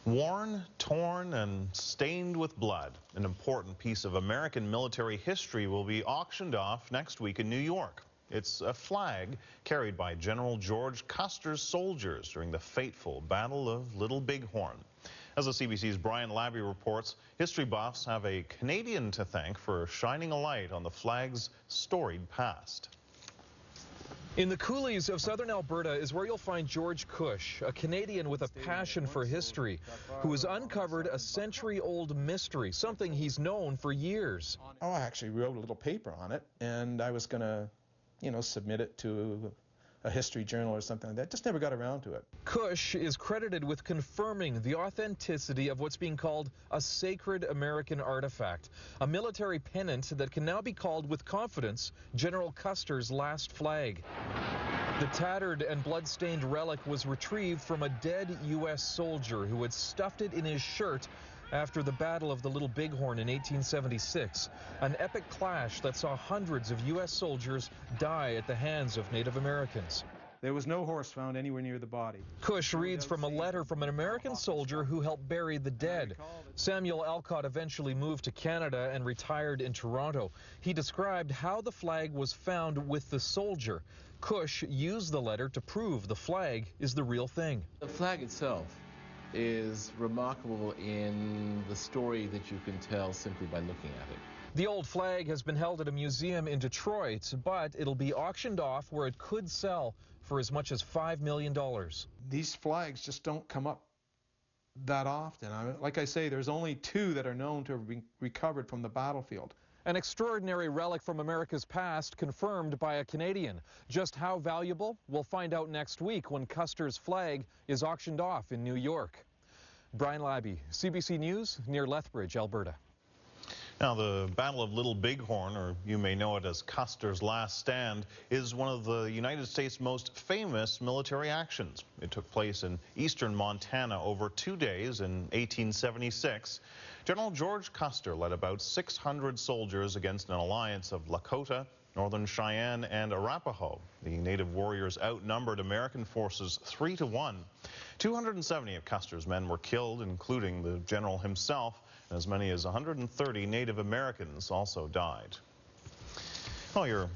Worn, torn, and stained with blood, an important piece of American military history will be auctioned off next week in New York. It's a flag carried by General George Custer's soldiers during the fateful Battle of Little Bighorn. As the CBC's Brian Labby reports, history buffs have a Canadian to thank for shining a light on the flag's storied past. In the coulees of southern Alberta is where you'll find George Kush, a Canadian with a passion for history, who has uncovered a century-old mystery, something he's known for years. Oh, I actually wrote a little paper on it, and I was going to, submit it to a history journal or something like that. Just never got around to it. Kush is credited with confirming the authenticity of what's being called a sacred American artifact, a military pennant that can now be called with confidence General Custer's last flag. The tattered and blood-stained relic was retrieved from a dead U.S. soldier who had stuffed it in his shirt after the Battle of the Little Bighorn in 1876, an epic clash that saw hundreds of U.S. soldiers die at the hands of Native Americans. There was no horse found anywhere near the body. Kush reads from a letter from an American soldier who helped bury the dead. Samuel Alcott eventually moved to Canada and retired in Toronto. He described how the flag was found with the soldier. Kush used the letter to prove the flag is the real thing. The flag itself is remarkable in the story that you can tell simply by looking at it. The old flag has been held at a museum in Detroit, but it'll be auctioned off where it could sell for as much as $5 million. These flags just don't come up that often. Like I say, there's only two that are known to have been recovered from the battlefield. An extraordinary relic from America's past confirmed by a Canadian. Just how valuable? We'll find out next week when Custer's flag is auctioned off in New York. Brian Labby, CBC News, near Lethbridge, Alberta. Now, the Battle of Little Bighorn, or you may know it as Custer's Last Stand, is one of the United States' most famous military actions. It took place in eastern Montana over 2 days in 1876. General George Custer led about 600 soldiers against an alliance of Lakota, Northern Cheyenne, and Arapaho. The native warriors outnumbered American forces 3-1. 270 of Custer's men were killed, including the general himself, and as many as 130 Native Americans also died. Well, you're